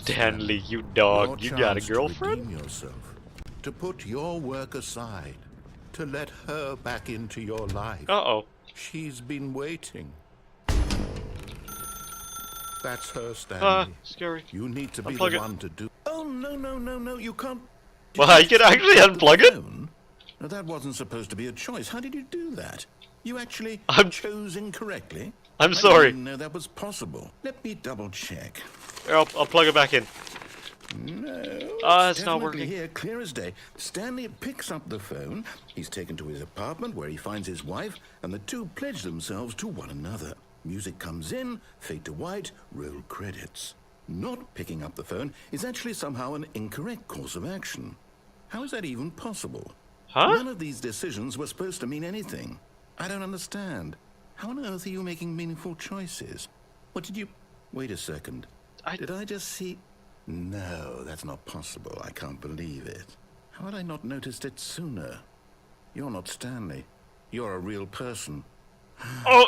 Stanley, you dog, you got a girlfriend? To redeem yourself, to put your work aside, to let her back into your life. Uh-oh. She's been waiting. That's her, Stanley. Scary. You need to be Unplug the it. one to do. Oh, no, you can't. Well, I can actually unplug it? No, that wasn't supposed to be a choice. How did you do that? You actually chose incorrectly? I'm sorry. I didn't know that was possible. Let me double check. Here, I'll plug it back in. No, it's not definitely working. Here, clear as day. Stanley picks up the phone. He's taken to his apartment where he finds his wife, and the two pledge themselves to one another. Music comes in, fade to white, roll credits. Not picking up the phone is actually somehow an incorrect course of action. How is that even possible? Huh? None of these decisions were supposed to mean anything. I don't understand. How on earth are you making meaningful choices? What did you... Wait a second. Did I just see... No, that's not possible. I can't believe it. How had I not noticed it sooner? You're not Stanley. You're a real person. Oh!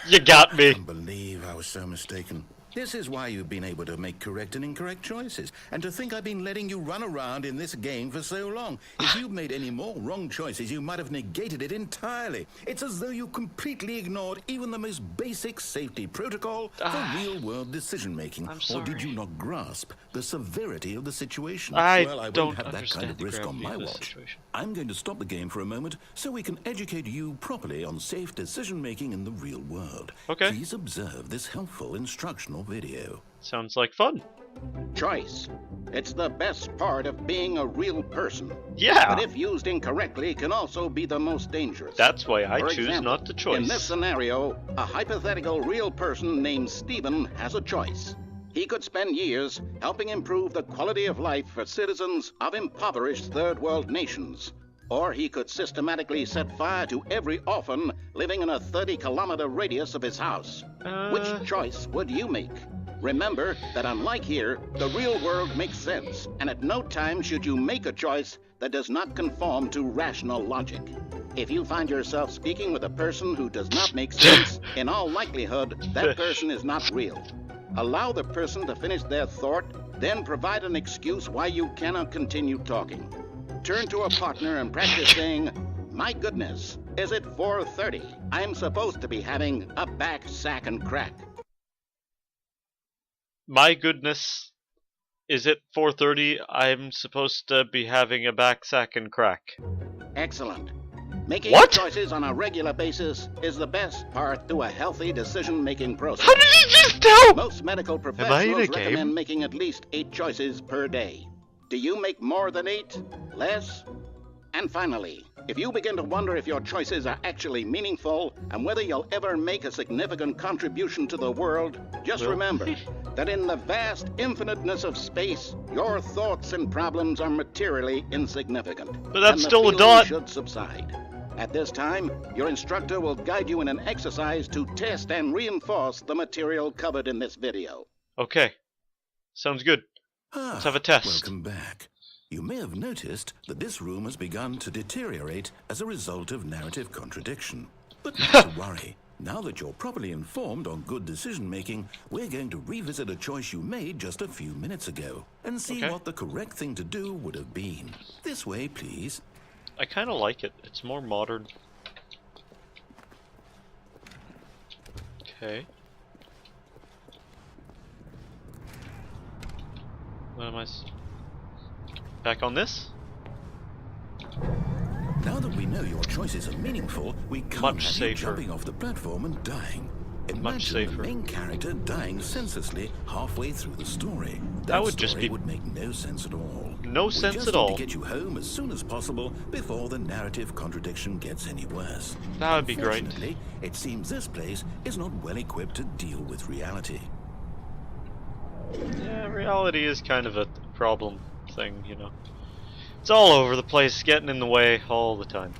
You got me. I can't believe I was so mistaken. This is why you've been able to make correct and incorrect choices. And to think I've been letting you run around in this game for so long. If you'd made any more wrong choices, you might have negated it entirely. It's as though you completely ignored even the most basic safety protocol for real-world decision-making. I'm sorry. Or did you not grasp the severity of the situation? Well, I don't won't have that kind of risk on my watch. Situation. I'm going to stop the game for a moment so we can educate you properly on safe decision-making in the real world. Okay. Please observe this helpful instructional video. Sounds like fun. Choice. It's the best part of being a real person. Yeah. But if used incorrectly, can also be the most dangerous. That's why I For choose example, not to choice. In this scenario, a hypothetical real person named Stephen has a choice. He could spend years helping improve the quality of life for citizens of impoverished third world nations. Or he could systematically set fire to every orphan living in a 30-kilometer radius of his house. Which choice would you make? Remember that unlike here, the real world makes sense, and at no time should you make a choice that does not conform to rational logic. If you find yourself speaking with a person who does not make sense, in all likelihood, that person is not real. Allow the person to finish their thought, then provide an excuse why you cannot continue talking. Turn to a partner and practice saying, "My goodness, is it 4:30? I'm supposed to be having a back, sack, and crack." My goodness, is it 4:30? I'm supposed to be having a back sack and crack. Excellent. Making What? choices on a regular basis is the best part to a healthy decision-making process. How did you just tell? Most medical I in a professionals game? recommend making at least 8 choices per day. Do you make more than 8? Less? And finally, if you begin to wonder if your choices are actually meaningful and whether you'll ever make a significant contribution to the world, just remember that in the vast infiniteness of space, your thoughts and problems are materially insignificant. But that's and the still a feeling dot. should subside. At this time, your instructor will guide you in an exercise to test and reinforce the material covered in this video. Okay. Sounds good. Let's have a test. Welcome back. You may have noticed that this room has begun to deteriorate as a result of narrative contradiction. But not to worry. Now that you're properly informed on good decision-making, we're going to revisit a choice you made just a few minutes ago and see what the correct thing to do would have been. This way, please. I kind of like it. It's more modern. Okay. What am I... Back on this? Now that we know your choices are meaningful, we can't Much have safer. you jumping off the platform and dying. Imagine Much safer. the main character dying senselessly halfway through the story. That would just be... would make no sense at all. No We sense just at need all. to get you home as soon as possible before the narrative contradiction gets any worse. That would be great. Unfortunately, it seems this place is not well equipped to deal with reality. Yeah, reality is kind of a problem thing, you know. It's all over the place, getting in the way all the time.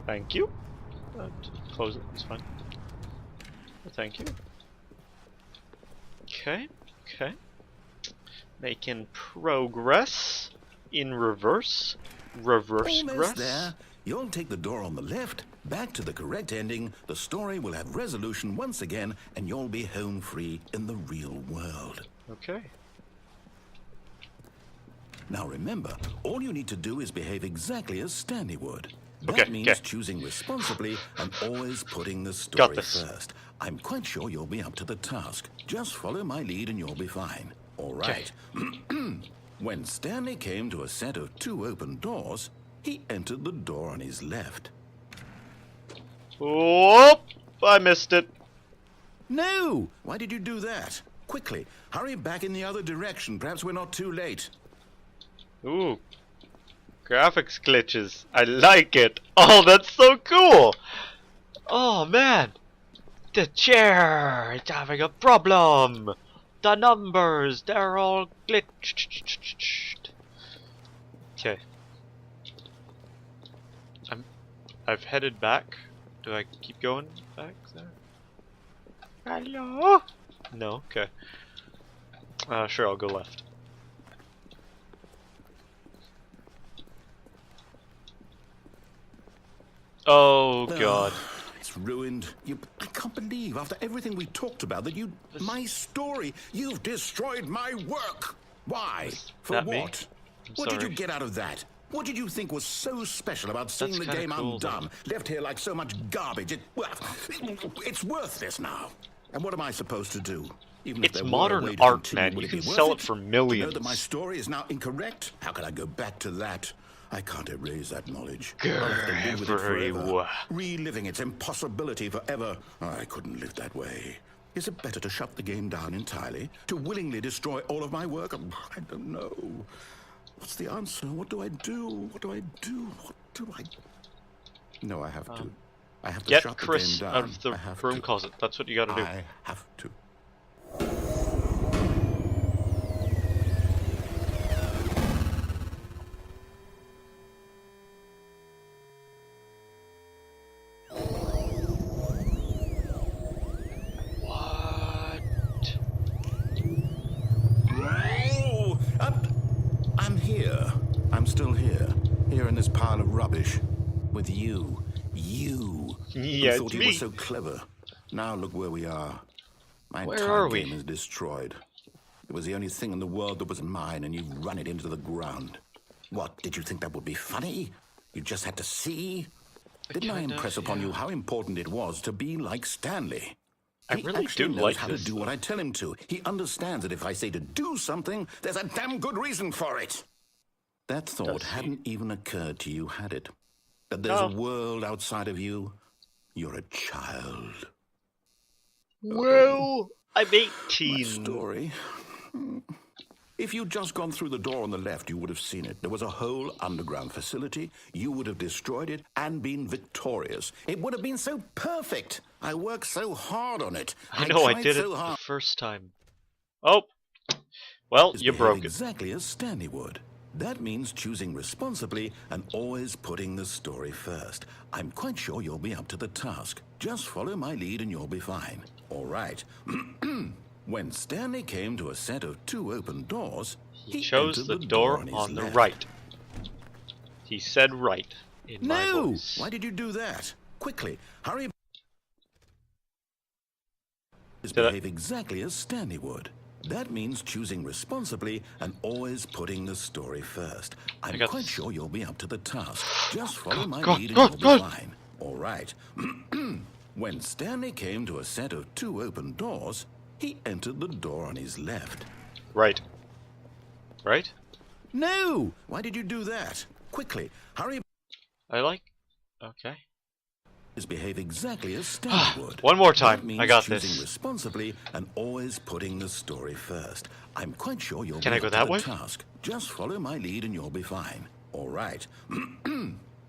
Thank you. Close it, it's fine. Thank you. Okay, okay. Making progress in reverse. Reverse Almost gress. there. You'll take the door on the left, back to the correct ending, the story will have resolution once again, and you'll be home free in the real world. Okay. Now remember, all you need to do is behave exactly as Stanley would. That Okay, means okay. choosing responsibly and always putting the Got story this. first. I'm quite sure you'll be up to the task. Just follow my lead and you'll be fine. All right. When Stanley came to a set of 2 open doors, he entered the door on his left. Whoop! I missed it. No! Why did you do that? Quickly, hurry back in the other direction. Perhaps we're not too late. Ooh. Graphics glitches. I like it. Oh, that's so cool. Oh, man. The chair is having a problem. The numbers, they're all glitched. Okay. I've headed back. Do I keep going back there? Hello? No, okay. Sure, I'll go left. Oh god. It's ruined. I can't believe, after everything we talked about, that my story, you've destroyed my work. Why? For that what? me? What did you sorry. get out of that? What did you think was so special about seeing That's the kinda game cool, undone? Left here like so much garbage. It's worthless now. And what am I supposed to do? Even if It's there were a modern way to art, continue, man. would You it be can worth sell it for To know millions. that my story is now incorrect? How can I go back to that? I can't erase that knowledge. I'll have to live with it forever. Reliving its impossibility forever. I couldn't live that way. Is it better to shut the game down entirely? To willingly destroy all of my work? I don't know. What's the answer? What do I do? What do I do? What do I... No, I have to. I have to Get shut Chris the game out down. of the I have broom to. closet. That's what you gotta do. I have to. What? Oh, I'm here. I'm still here. Here in this pile of rubbish. With you. You. Yeah, who thought it's you me. were so clever. Now look where we are. My Where entire are we? game is destroyed. It was the only thing in the world that was mine, and you've run it into the ground. What, did you think that would be funny? You just had to see? Didn't I kind impress of, upon yeah. you how important it was to be like Stanley? I He really actually do knows like how this, to do what I tell him to. He understands that if I say to do something, there's a damn good reason for it. That thought Does he? hadn't even occurred to you, had it? That there's Oh. a world outside of you? You're a child. Well, I'm My 18. story. If you'd just gone through the door on the left, you would have seen it. There was a whole underground facility. You would have destroyed it and been victorious. It would have been so perfect. I worked so hard on it. I know, I tried did it so the hard. first time. Oh. Well, you Behave broke it. exactly as Stanley would. That means choosing responsibly and always putting the story first. I'm quite sure you'll be up to the task. Just follow my lead and you'll be fine. All right. When Stanley came to a set of 2 open doors, He chose entered the door his on the left. right. He said right in my No! voice. Why did you do that? Quickly, hurry. Behave exactly as Stanley would. That means choosing responsibly and always putting the story first. I'm got quite this. sure you'll be up to the task. Just follow my God, lead and God, you'll God. be fine. All right. When Stanley came to a set of 2 open doors, he entered the door on his left. Right. Right? No! Why did you do that? Quickly, hurry. I like... Okay. Behave exactly as Stanley would. One more That time. means I got choosing this. responsibly and always putting the story first. I'm quite sure you'll Can be I go up to that the way? task. Just follow my lead and you'll be fine. All right.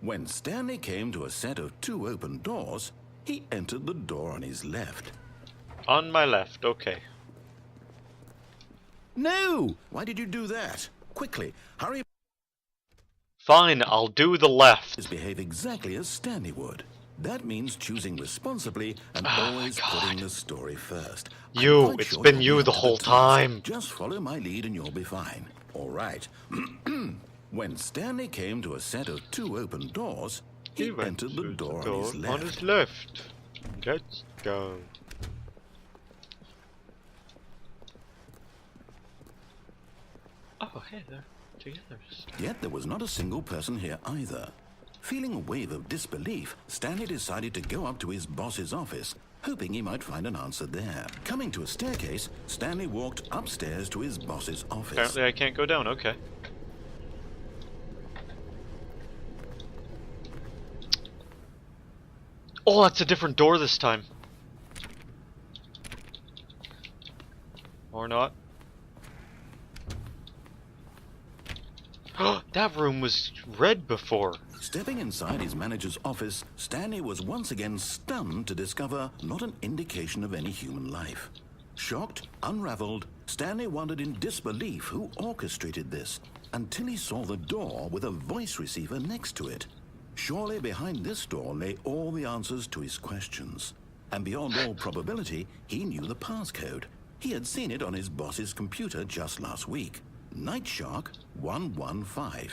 When Stanley came to a set of 2 open doors, he entered the door on his left. On my left, okay. No! Why did you do that? Quickly, hurry. Fine, I'll do the left. Behave exactly as Stanley would. That means choosing responsibly and always putting the story first. I'm You, quite it's sure been you'll you be up the to whole task. time. Just follow my lead and you'll be fine. All right. When Stanley came to a set of 2 open doors, he went entered the through door, the on his left. On his left. Let's go. Oh, hey, they're together. Yet there was not a single person here either. Feeling a wave of disbelief, Stanley decided to go up to his boss's office, hoping he might find an answer there. Coming to a staircase, Stanley walked upstairs to his boss's office. Apparently I can't go down, okay. Oh, that's a different door this time. Or not. That room was red before. Stepping inside his manager's office, Stanley was once again stunned to discover not an indication of any human life. Shocked, unraveled, Stanley wondered in disbelief who orchestrated this, until he saw the door with a voice receiver next to it. Surely behind this door lay all the answers to his questions. And beyond all probability, he knew the passcode. He had seen it on his boss's computer just last week. Night Shark 115.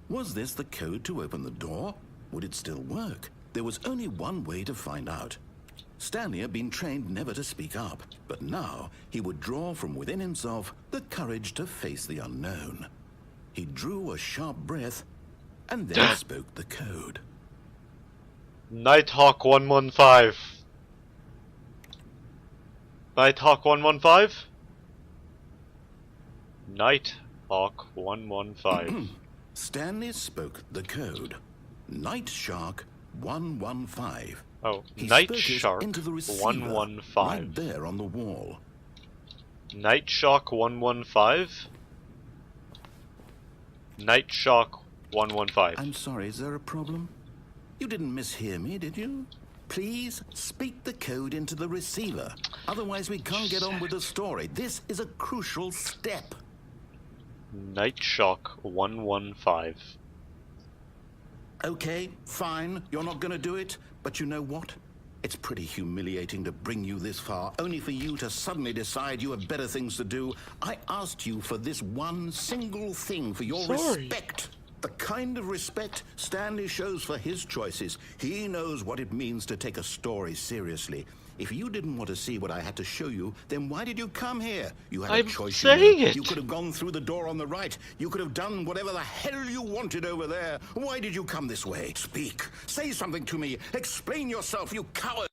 Was this the code to open the door? Would it still work? There was only one way to find out. Stanley had been trained never to speak up, but now he would draw from within himself the courage to face the unknown. He drew a sharp breath and then spoke the code. Nighthawk 115. Nighthawk 115? Nighthawk 115. Stanley spoke the code. Night Shark 115. Oh, He Night spoke it Shark into the receiver, 115. right there on the wall. Night Shark 115? Night Shark 115. I'm sorry, is there a problem? You didn't mishear me, did you? Please speak the code into the receiver. Otherwise we can't get on with the story. This is a crucial step. Night Shark 115. Okay, fine, you're not gonna do it, but you know what? It's pretty humiliating to bring you this far, only for you to suddenly decide you have better things to do. I asked you for this one single thing, for your respect. The kind of respect Stanley shows for his choices. He knows what it means to take a story seriously. If you didn't want to see what I had to show you, then why did you come here? You had I'm a choice. saying it. You could have gone through the door on the right. You could have done whatever the hell you wanted over there. Why did you come this way? Speak. Say something to me. Explain yourself, you coward.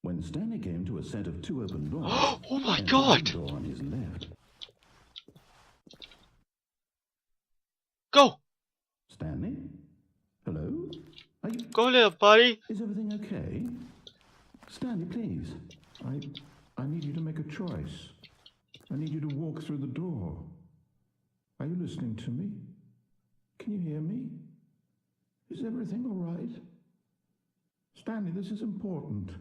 When Stanley came to a set of two open doors, Oh my and God. the door on his left. Go! Stanley? Hello? Are you... Go, little buddy. Is everything okay? Stanley, please. I need you to make a choice. I need you to walk through the door. Are you listening to me? Can you hear me? Is everything all right? Stanley, this is important.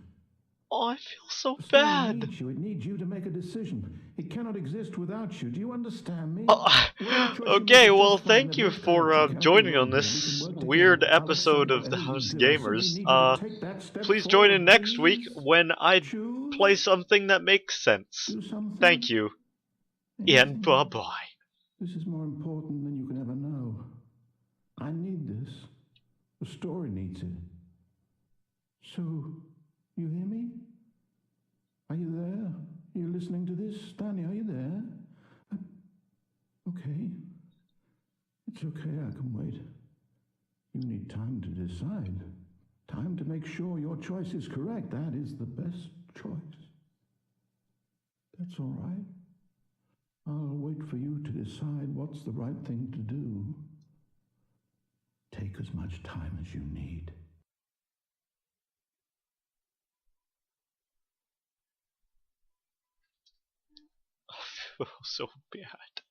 Oh, I feel so The story bad. needs you. It needs you to make a decision. It cannot exist without you. Do you understand me? Okay, well, thank you for joining on this weird episode of the House Gamers. Please join in next week when I play something that makes sense. Thank you, and bye-bye. This is more important than you can ever know. I need this. The story needs it. So, you hear me? Are you there? Are you listening to this? Stanley, are you there? Okay. It's okay, I can wait. You need time to decide. Time to make sure your choice is correct. That is the best choice. That's all right. I'll wait for you to decide what's the right thing to do. Take as much time as you need. I feel so bad.